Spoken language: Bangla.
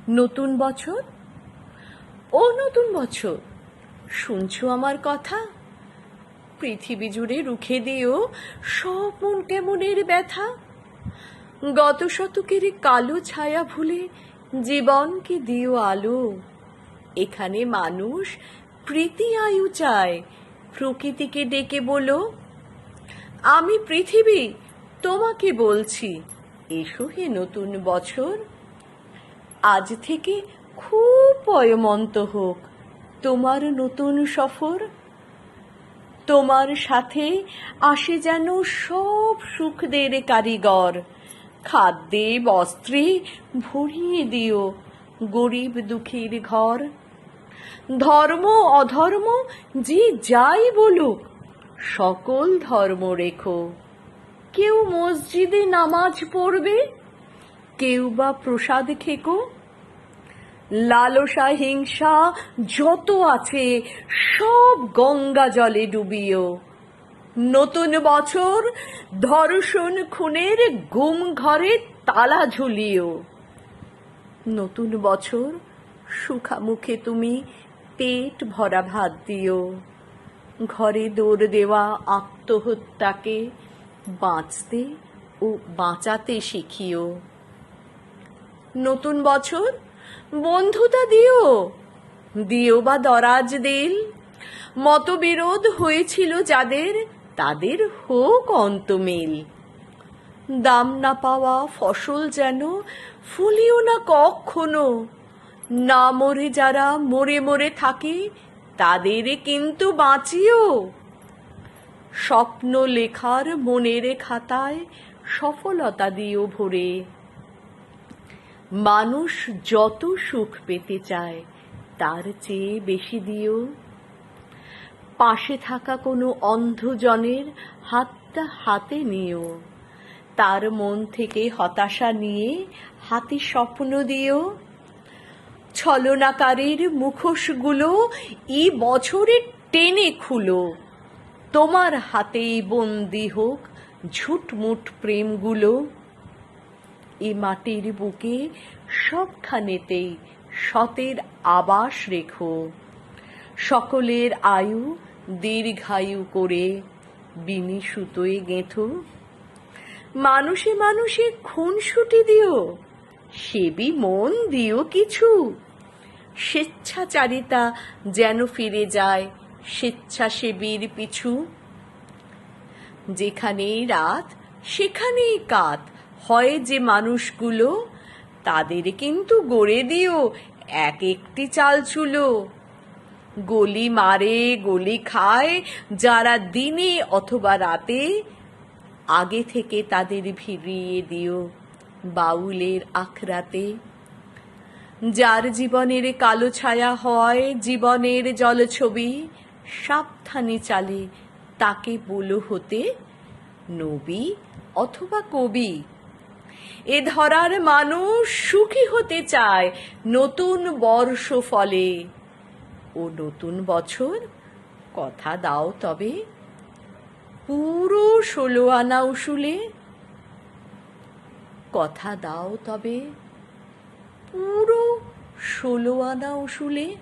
নতুন বছর, ও নতুন বছর, শুনছো আমার কথা? পৃথিবী জুড়ে রুখে দিও সব মন কেমনের ব্যথা। গত শতকের কালো ছায়া ভুলে জীবনকে দিও আলো। এখানে মানুষ প্রীতি আয়ু চায়, প্রকৃতিকে ডেকে বলো, আমি পৃথিবী তোমাকে বলছি, এসো হে নতুন বছর। আজ থেকে খুব পয়মন্ত হোক তোমার নতুন সফর। তোমার সাথে আসে যেন সব সুখদের কারিগর। খাদ্যে বস্ত্রে ভরিয়ে দিও গরিব দুঃখীর ঘর। ধর্ম অধর্ম যে যাই বলুক, সকল ধর্ম রেখো। কেউ মসজিদে নামাজ পড়বে, কেউ বা প্রসাদ খেকো। লালসা হিংসা যত আছে সব গঙ্গা জলে ডুবিও। নতুন বছর ধর্ষণ খুনের গুম ঘরে তালা ঝুলিও। নতুন বছর সুখা মুখে তুমি পেট ভরা ভাত দিও। ঘরে দৌড় দেওয়া আত্মহত্যাকে বাঁচতে ও বাঁচাতে শিখিও। নতুন বছর বন্ধুতা দিও, দিও বা দরাজ দিল। মতবিরোধ হয়েছিল যাদের, তাদের হোক অন্তমিল। দাম না পাওয়া ফসল যেন ফলিও না কখনো। না মরে যারা মরে মরে থাকে, তাদের কিন্তু বাঁচিও। স্বপ্ন লেখার মনের খাতায় সফলতা দিও ভরে। মানুষ যত সুখ পেতে চায় তার চেয়ে বেশি দিও। পাশে থাকা কোনো অন্ধজনের হাতটা হাতে নিও। তার মন থেকে হতাশা নিয়ে হাতে স্বপ্ন দিও। ছলনাকারীর মুখোশগুলো এই বছরে টেনে খুলো। তোমার হাতেই বন্দি হোক ঝুটমুট প্রেমগুলো। এ মাটির বুকে সবখানেতেই সতের আবাস রেখো। সকলের আয়ু দীর্ঘায়ু করে বিনি সুতোয় গেঁথো। মানুষে মানুষে খুনসুটি দিও, সেবি মন দিও কিছু। স্বেচ্ছাচারিতা যেন ফিরে যায় স্বেচ্ছাসেবীর পিছু। যেখানেই রাত সেখানেই কাত হয় যে মানুষগুলো, তাদের কিন্তু গড়ে দিও এক একটি চালচুলো। গলি মারে গলি খায় যারা দিনে অথবা রাতে, আগে থেকে তাদের ভিড়িয়ে দিও বাউলের আখড়াতে। যার জীবনের কালো ছায়া হয় জীবনের জলছবি, সাবধানে চালে তাকে বলো হতে নবী অথবা কবি। এ ধরার মানুষ সুখী হতে চায় নতুন বর্ষ ফলে। ও নতুন বছর কথা দাও তবে পুরো 16 আনা উসুলে। কথা দাও তবে পুরো 16 আনা উসুলে।